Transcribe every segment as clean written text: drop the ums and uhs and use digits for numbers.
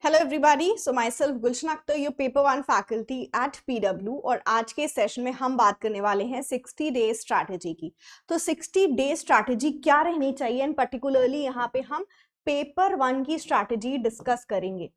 Hello everybody, so myself Gulshan Akhtar, your paper one faculty at PW. और आज के session में हम बात करने वाले हैं 60 डेज स्ट्रैटेजी की। तो 60 डेज स्ट्रैटेजी क्या रहनी चाहिए, एंड पर्टिकुलरली यहाँ पे हम पेपर वन की स्ट्रैटेजी डिस्कस करेंगे,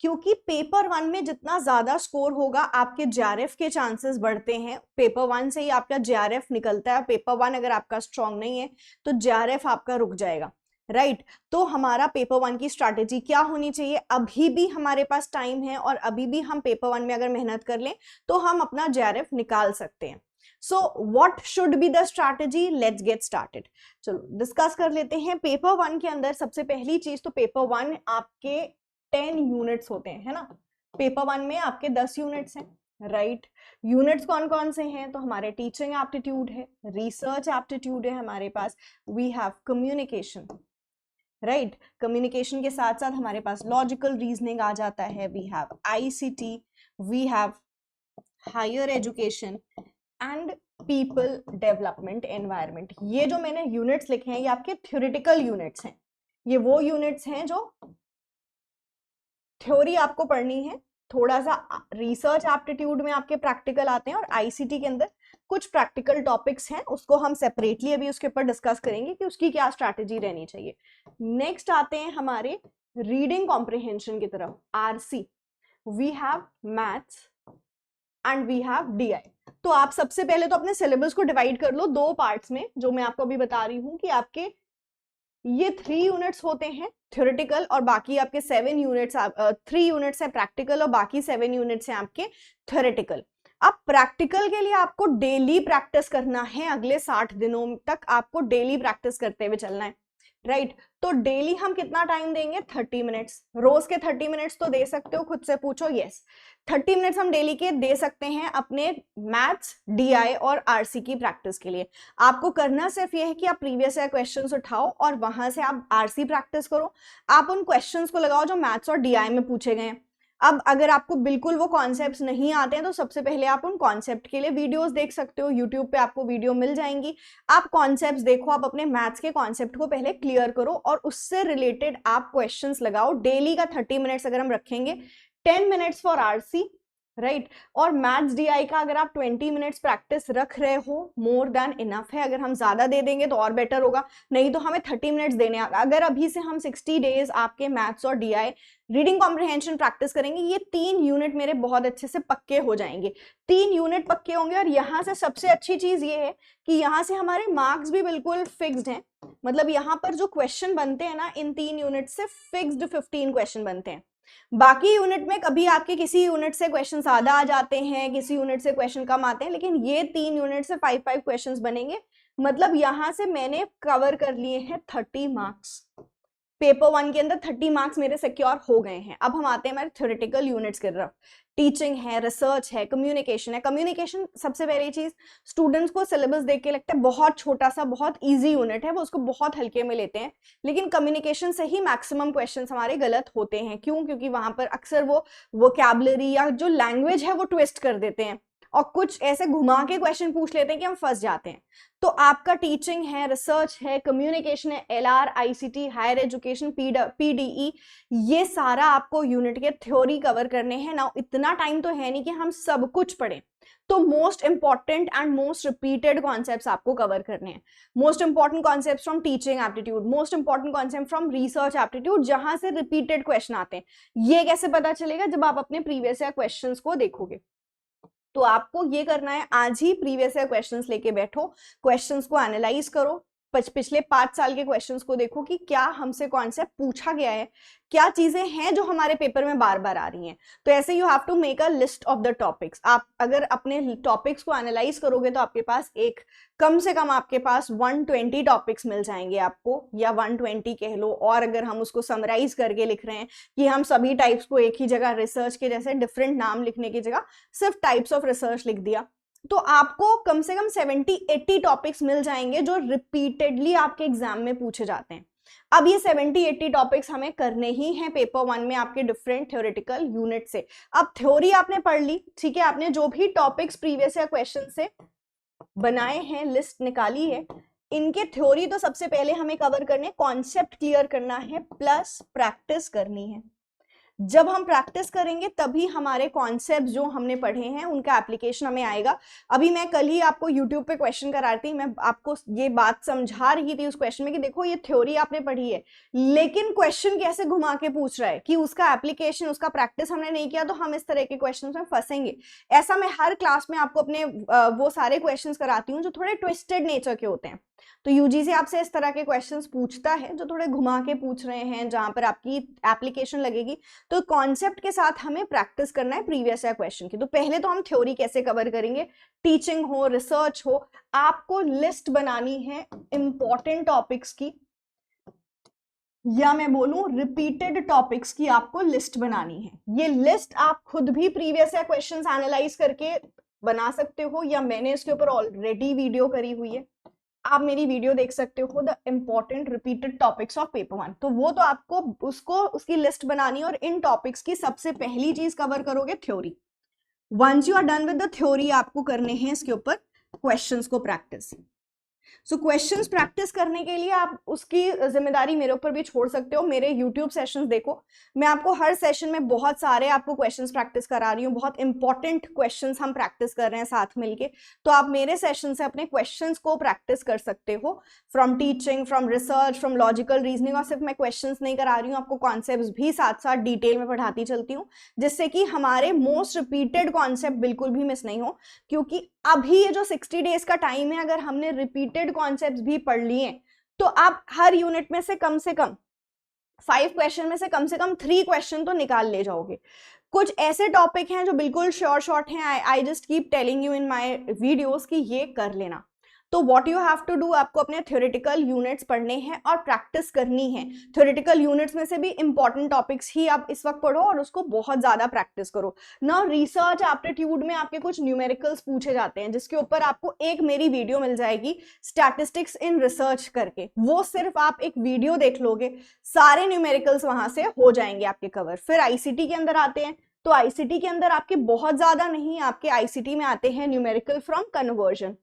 क्योंकि पेपर वन में जितना ज्यादा स्कोर होगा आपके जेआरएफ के चांसेस बढ़ते हैं। पेपर वन से ही आपका जेआरएफ निकलता है। पेपर वन अगर आपका स्ट्रांग नहीं है तो जेआरएफ आपका रुक जाएगा, राइट। तो हमारा पेपर वन की स्ट्रैटेजी क्या होनी चाहिए? अभी भी हमारे पास टाइम है और अभी भी हम पेपर वन में अगर मेहनत कर लें तो हम अपना जेआरएफ निकाल सकते हैं। So what should be the strategy? Let's get started. चलो डिस्कस कर लेते हैं। पेपर वन के अंदर सबसे पहली चीज तो पेपर वन आपके 10 यूनिट्स होते हैं, है ना। पेपर वन में आपके 10 यूनिट्स हैं, राइट। यूनिट्स कौन कौन से हैं? तो हमारे टीचिंग एप्टीट्यूड है, रिसर्च एप्टीट्यूड है हमारे पास, we have communication, right. Communication के साथ साथ हमारे पास लॉजिकल रीजनिंग आ जाता है, we have ICT, we have higher education and people development environment. ये जो मैंने यूनिट्स लिखे हैं ये आपके थ्योरेटिकल यूनिट्स हैं। ये वो यूनिट्स हैं जो थ्योरी आपको पढ़नी है, थोड़ा सा रिसर्च एप्टीट्यूड में आपके प्रैक्टिकल आते हैं, और आईसीटी के अंदर कुछ प्रैक्टिकल टॉपिक्स हैं, उसको हम सेपरेटली अभी उसके ऊपर डिस्कस करेंगे कि उसकी क्या स्ट्रैटेजी रहनी चाहिए। नेक्स्ट आते हैं हमारे रीडिंग कॉम्प्रिहेंशन की तरफ, RC. We have maths and we have DI. तो आप सबसे पहले तो अपने सिलेबस को डिवाइड कर लो दो पार्ट्स में, जो मैं आपको अभी बता रही हूँ कि आपके ये 3 यूनिट्स होते हैं थ्योरेटिकल, और बाकी आपके 7 यूनिट्स, 3 यूनिट्स है प्रैक्टिकल और बाकी 7 यूनिट्स हैं आपके थ्योरेटिकल। अब प्रैक्टिकल के लिए आपको डेली प्रैक्टिस करना है, अगले 60 दिनों तक आपको डेली प्रैक्टिस करते हुए चलना है, राइट। तो डेली हम कितना टाइम देंगे? 30 मिनट्स। रोज के 30 मिनट्स तो दे सकते हो, खुद से पूछो। यस, 30 मिनट्स हम डेली के दे सकते हैं अपने मैथ्स, डीआई और आरसी की प्रैक्टिस के लिए। आपको करना सिर्फ ये है कि आप प्रीवियस ईयर क्वेश्चंस उठाओ और वहां से आप आरसी प्रैक्टिस करो। आप उन क्वेश्चंस को लगाओ जो मैथ्स और डीआई में पूछे गए हैं। अब अगर आपको बिल्कुल वो कॉन्सेप्ट्स नहीं आते हैं तो सबसे पहले आप उन कॉन्सेप्ट के लिए वीडियोस देख सकते हो, यूट्यूब पे आपको वीडियो मिल जाएंगी। आप कॉन्सेप्ट्स देखो, आप अपने मैथ्स के कॉन्सेप्ट को पहले क्लियर करो और उससे रिलेटेड आप क्वेश्चंस लगाओ। डेली का 30 मिनट्स अगर हम रखेंगे, 10 मिनट्स फॉर आरसी, राइट। और मैथ्स डीआई का अगर आप 20 मिनट्स प्रैक्टिस रख रहे हो, मोर देन इनफ है। अगर हम ज्यादा दे देंगे तो और बेटर होगा, नहीं तो हमें 30 मिनट्स देने। अगर अभी से हम 60 डेज आपके मैथ्स और डीआई रीडिंग कॉम्प्रिहेंशन प्रैक्टिस करेंगे, ये 3 यूनिट मेरे बहुत अच्छे से पक्के हो जाएंगे। 3 यूनिट पक्के होंगे, और यहाँ से सबसे अच्छी चीज ये है कि यहाँ से हमारे मार्क्स भी बिल्कुल फिक्स्ड हैं। मतलब यहाँ पर जो क्वेश्चन बनते हैं ना, इन 3 यूनिट से फिक्स्ड 15 क्वेश्चन बनते हैं। बाकी यूनिट में कभी आपके किसी यूनिट से क्वेश्चन ज्यादा आ जाते हैं, किसी यूनिट से क्वेश्चन कम आते हैं, लेकिन ये 3 यूनिट से 5 क्वेश्चंस बनेंगे। मतलब यहां से मैंने कवर कर लिए हैं 30 मार्क्स। पेपर वन के अंदर 30 मार्क्स मेरे सिक्योर हो गए हैं। अब हम आते हैं हमारे थ्योरेटिकल यूनिट्स की तरफ। टीचिंग है, रिसर्च है, कम्युनिकेशन है। कम्युनिकेशन सबसे पहली चीज, स्टूडेंट्स को सिलेबस देख के लगता है बहुत छोटा सा, बहुत इजी यूनिट है, वो उसको बहुत हल्के में लेते हैं, लेकिन कम्युनिकेशन से ही मैक्सिमम क्वेश्चंस हमारे गलत होते हैं। क्यों? क्योंकि वहां पर अक्सर वो वोकैबुलरी या जो लैंग्वेज है वो ट्विस्ट कर देते हैं और कुछ ऐसे घुमा के क्वेश्चन पूछ लेते हैं कि हम फंस जाते हैं। तो आपका टीचिंग है, रिसर्च है, कम्युनिकेशन है, LR, ICT, higher education, PDE, ये सारा आपको यूनिट के थ्योरी कवर करने हैं ना। इतना टाइम तो है नहीं कि हम सब कुछ पढ़ें, तो most important and most repeated concepts आपको कवर करने हैं। Most important concepts from teaching aptitude, most important concept from research aptitude, जहां से रिपीटेड क्वेश्चन आते हैं। ये कैसे पता चलेगा? जब आप अपने प्रीवियस ईयर क्वेश्चंस को देखोगे। तो आपको ये करना है, आज ही प्रीवियस ईयर क्वेश्चंस लेके बैठो, क्वेश्चंस को एनालाइज करो, पिछले 5 साल के क्वेश्चंस को देखो कि क्या हमसे कॉन्सेप्ट पूछा गया है, क्या चीजें हैं जो हमारे पेपर में बार बार आ रही हैं। तो ऐसे you have to make a list of the topics. आप अगर अपने टॉपिक्स को एनालाइज करोगे तो आपके पास एक कम से कम आपके पास 120 टॉपिक्स मिल जाएंगे आपको, या 120 कह लो। और अगर हम उसको समराइज करके लिख रहे हैं कि हम सभी टाइप्स को एक ही जगह, रिसर्च के जैसे डिफरेंट नाम लिखने की जगह सिर्फ टाइप्स ऑफ रिसर्च लिख दिया, तो आपको कम से कम 70-80 टॉपिक्स मिल जाएंगे जो रिपीटेडली आपके एग्जाम में पूछे जाते हैं। अब ये 70-80 टॉपिक्स हमें करने ही हैं पेपर वन में आपके डिफरेंट थ्योरेटिकल यूनिट से। अब थ्योरी आपने पढ़ ली, ठीक है, आपने जो भी टॉपिक्स प्रीवियस ईयर क्वेश्चन से बनाए हैं, लिस्ट निकाली है, इनके थ्योरी तो सबसे पहले हमें कवर करने, कॉन्सेप्ट क्लियर करना है, प्लस प्रैक्टिस करनी है। जब हम प्रैक्टिस करेंगे तभी हमारे कॉन्सेप्ट जो हमने पढ़े हैं उनका एप्लीकेशन हमें आएगा। अभी मैं कल ही आपको यूट्यूब पे क्वेश्चन करा रही थी, मैं आपको ये बात समझा रही थी उस क्वेश्चन में कि देखो ये थ्योरी आपने पढ़ी है, लेकिन क्वेश्चन कैसे घुमा के पूछ रहा है कि उसका एप्लीकेशन, उसका प्रैक्टिस हमने नहीं किया, तो हम इस तरह के क्वेश्चन में फंसेंगे। ऐसा मैं हर क्लास में आपको अपने वो सारे क्वेश्चन कराती हूँ जो थोड़े ट्विस्टेड नेचर के होते हैं। तो यूजीसी आपसे इस तरह के क्वेश्चंस पूछता है जो थोड़े घुमा के पूछ रहे हैं, जहां पर आपकी एप्लीकेशन लगेगी। तो कॉन्सेप्ट के साथ हमें प्रैक्टिस करना है प्रीवियस ईयर क्वेश्चन की। तो पहले तो हम थ्योरी कैसे कवर करेंगे, टीचिंग हो, रिसर्च हो, आपको लिस्ट बनानी है इंपॉर्टेंट टॉपिक्स की, या मैं बोलूं रिपीटेड टॉपिक्स की आपको लिस्ट बनानी है। ये लिस्ट आप खुद भी प्रीवियस ईयर क्वेश्चंस एनालाइज करके बना सकते हो, या मैंने इसके ऊपर ऑलरेडी वीडियो करी हुई है, आप मेरी वीडियो देख सकते हो, the important repeated topics of paper 1। तो वो तो आपको उसकी लिस्ट बनानी है, और इन टॉपिक्स की सबसे पहली चीज कवर करोगे theory. Once you are done with the theory, आपको करने हैं इसके ऊपर क्वेश्चंस को प्रैक्टिस। सो क्वेश्चंस प्रैक्टिस करने के लिए आप उसकी जिम्मेदारी मेरे ऊपर भी छोड़ सकते हो। मेरे यूट्यूब सेशंस देखो, मैं आपको हर सेशन में बहुत सारे आपको क्वेश्चंस प्रैक्टिस करा रही हूँ, बहुत इंपॉर्टेंट क्वेश्चंस हम प्रैक्टिस कर रहे हैं साथ मिलके। तो आप मेरे सेशन से अपने क्वेश्चंस को प्रैक्टिस कर सकते हो, from teaching, from research, from logical reasoning. और सिर्फ मैं क्वेश्चंस नहीं करा रही हूँ, आपको कॉन्सेप्ट भी साथ साथ डिटेल में पढ़ाती चलती हूँ, जिससे कि हमारे मोस्ट रिपीटेड कॉन्सेप्ट बिल्कुल भी मिस नहीं हो। क्योंकि अभी ये जो 60 डेज का टाइम है, अगर हमने रिपीटेड कॉन्सेप्ट्स भी पढ़ लिए तो आप हर यूनिट में से कम 5 क्वेश्चन में से कम 3 क्वेश्चन तो निकाल ले जाओगे। कुछ ऐसे टॉपिक हैं जो बिल्कुल शॉर्ट हैं, I just keep telling you in my videos कि ये कर लेना। तो what you have to do, आपको अपने थ्योरेटिकल यूनिट्स पढ़ने हैं और प्रैक्टिस करनी है। थ्योरेटिकल यूनिट्स में से भी इंपॉर्टेंट टॉपिक्स ही आप इस वक्त पढ़ो और उसको बहुत ज्यादा प्रैक्टिस करो ना। रिसर्च एप्टीट्यूड में आपके कुछ न्यूमेरिकल्स पूछे जाते हैं, जिसके ऊपर आपको एक मेरी वीडियो मिल जाएगी स्टैटिस्टिक्स इन रिसर्च करके। वो सिर्फ आप एक वीडियो देख लोगे, सारे न्यूमेरिकल्स वहां से हो जाएंगे आपके कवर। फिर आईसीटी के अंदर आते हैं, तो आईसीटी के अंदर आपके बहुत ज्यादा नहीं, आपके आईसीटी में आते हैं न्यूमेरिकल फ्रॉम कन्वर्जन।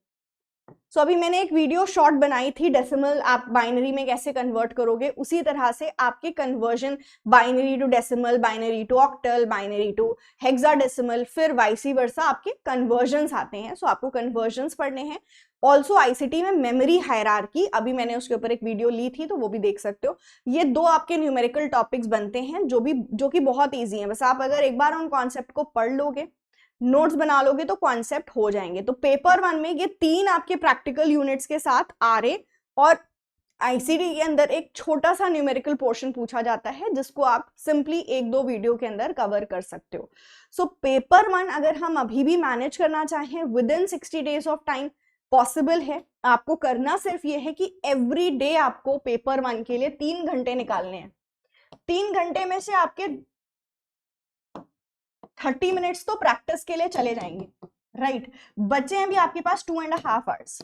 सो अभी मैंने एक वीडियो शॉर्ट बनाई थी, डेसिमल आप बाइनरी में कैसे कन्वर्ट करोगे। उसी तरह से आपके conversion binary to decimal, binary to octal, binary to hexadecimal, फिर वाइसी वर्सा आपके कन्वर्जन्स आते हैं। सो आपको कन्वर्जन्स पढ़ने हैं। ऑल्सो आईसीटी में मेमोरी हायरार्की, अभी मैंने उसके ऊपर एक वीडियो ली थी, तो वो भी देख सकते हो। ये 2 आपके न्यूमेरिकल टॉपिक्स बनते हैं जो कि बहुत ईजी हैं। बस आप अगर एक बार उन कॉन्सेप्ट को पढ़ लोगे, नोट्स बना लोगे, तो कॉन्सेप्ट हो जाएंगे। तो पेपर 1 में ये 3 आपके प्रैक्टिकल यूनिट्स के साथ आरए और आईसीटी के अंदर एक छोटा सा न्यूमेरिकल पोर्शन पूछा जाता है, जिसको आप सिंपली 1-2 वीडियो के अंदर कवर कर सकते हो। सो पेपर 1 अगर हम अभी भी मैनेज करना चाहें with in 60 days of time, possible है। आपको करना सिर्फ ये है कि एवरी डे आपको पेपर 1 के लिए 3 घंटे निकालने हैं। 3 घंटे में से आपके 30 मिनट्स तो प्रैक्टिस के लिए चले जाएंगे, राइट। बचे हैं भी आपके पास 2.5 आवर्स।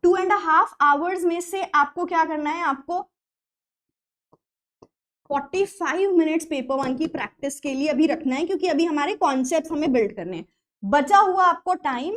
2.5 आवर्स में से आपको क्या करना है, आपको 45 मिनट्स पेपर 1 की प्रैक्टिस के लिए अभी रखना है, क्योंकि अभी हमारे कॉन्सेप्ट्स हमें बिल्ड करने हैं। बचा हुआ आपको टाइम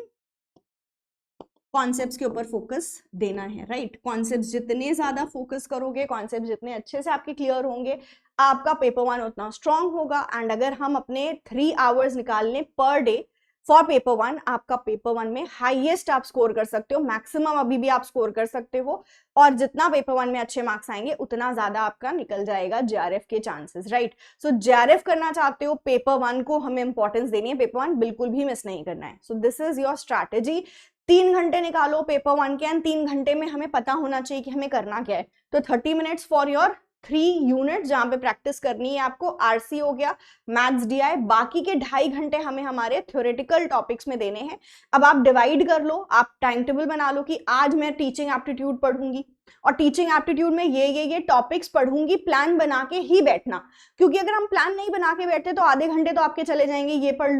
कॉन्सेप्ट्स के ऊपर फोकस देना है, राइट। कॉन्सेप्ट्स जितने ज्यादा फोकस करोगे, कॉन्सेप्ट्स जितने अच्छे से आपके क्लियर होंगे, आपका पेपर 1 उतना स्ट्रांग होगा। एंड अगर हम अपने 3 आवर्स निकाल लें पर डे फॉर पेपर 1, आपका पेपर 1 में हाईएस्ट आप स्कोर कर सकते हो, मैक्सिमम अभी भी आप स्कोर कर सकते हो। और जितना पेपर 1 में अच्छे मार्क्स आएंगे, उतना ज्यादा आपका निकल जाएगा जेआरएफ के चांसेस, राइट। सो जेआरएफ करना चाहते हो, पेपर 1 को हमें इंपॉर्टेंस देनी है, पेपर 1 बिल्कुल भी मिस नहीं करना है। So this is your strategy. 3 घंटे निकालो पेपर 1 के, एंड 3 घंटे में हमें पता होना चाहिए कि हमें करना क्या है। तो 30 मिनट्स फॉर योर 3 यूनिट जहां पे प्रैक्टिस करनी है आपको। आरसी हो गया, मैथ्स डीआई, बाकी के 2.5 घंटे हमें हमारे थ्योरेटिकल टॉपिक्स में देने हैं। अब आप डिवाइड कर लो, आप टाइम टेबल बना लो कि आज मैं टीचिंग एप्टीट्यूड पढ़ूंगी और टीचिंग एप्टीट्यूड में ये टॉपिक्स पढ़ूंगी। प्लान बना के ही बैठना, क्योंकि अगर हम प्लान नहीं बना के बैठते तो आधे घंटे तो आपके चले जाएंगे, ये पढ़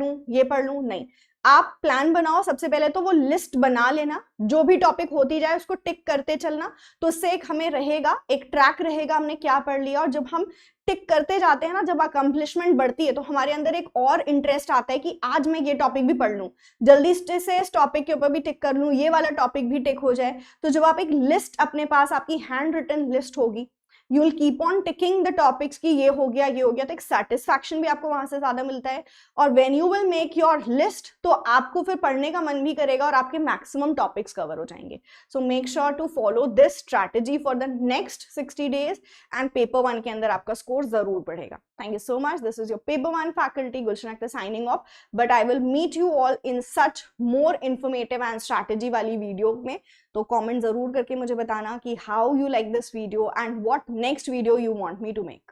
लूं, नहीं। आप प्लान बनाओ, सबसे पहले तो वो लिस्ट बना लेना, जो भी टॉपिक होती जाए उसको टिक करते चलना। तो उससे एक हमें रहेगा, एक ट्रैक रहेगा हमने क्या पढ़ लिया। और जब हम टिक करते जाते हैं ना, जब अकम्पलिशमेंट बढ़ती है, तो हमारे अंदर एक और इंटरेस्ट आता है कि आज मैं ये टॉपिक भी पढ़ लूं, जल्दी से इस टॉपिक के ऊपर भी टिक कर लूं, ये वाला टॉपिक भी टिक हो जाए। तो जब आप एक लिस्ट अपने पास, आपकी हैंड रिटन लिस्ट होगी, you will keep on ticking the topics की ये हो गया, ये हो गया, तो एक सेटिस्फैक्शन भी आपको वहां से ज्यादा मिलता है। और when you will make your list, तो आपको फिर पढ़ने का मन भी करेगा और आपके मैक्सिमम टॉपिक्स कवर हो जाएंगे। So make sure to follow this strategy for the next 60 days and paper 1 के अंदर आपका स्कोर जरूर बढ़ेगा। Thank you so much, this is your paper 1 faculty Gulshan Akhtar signing off, but I will meet you all in such more informative and strategy वाली video में। तो comment जरूर करके मुझे बताना कि how you like this video and what next video you want me to make.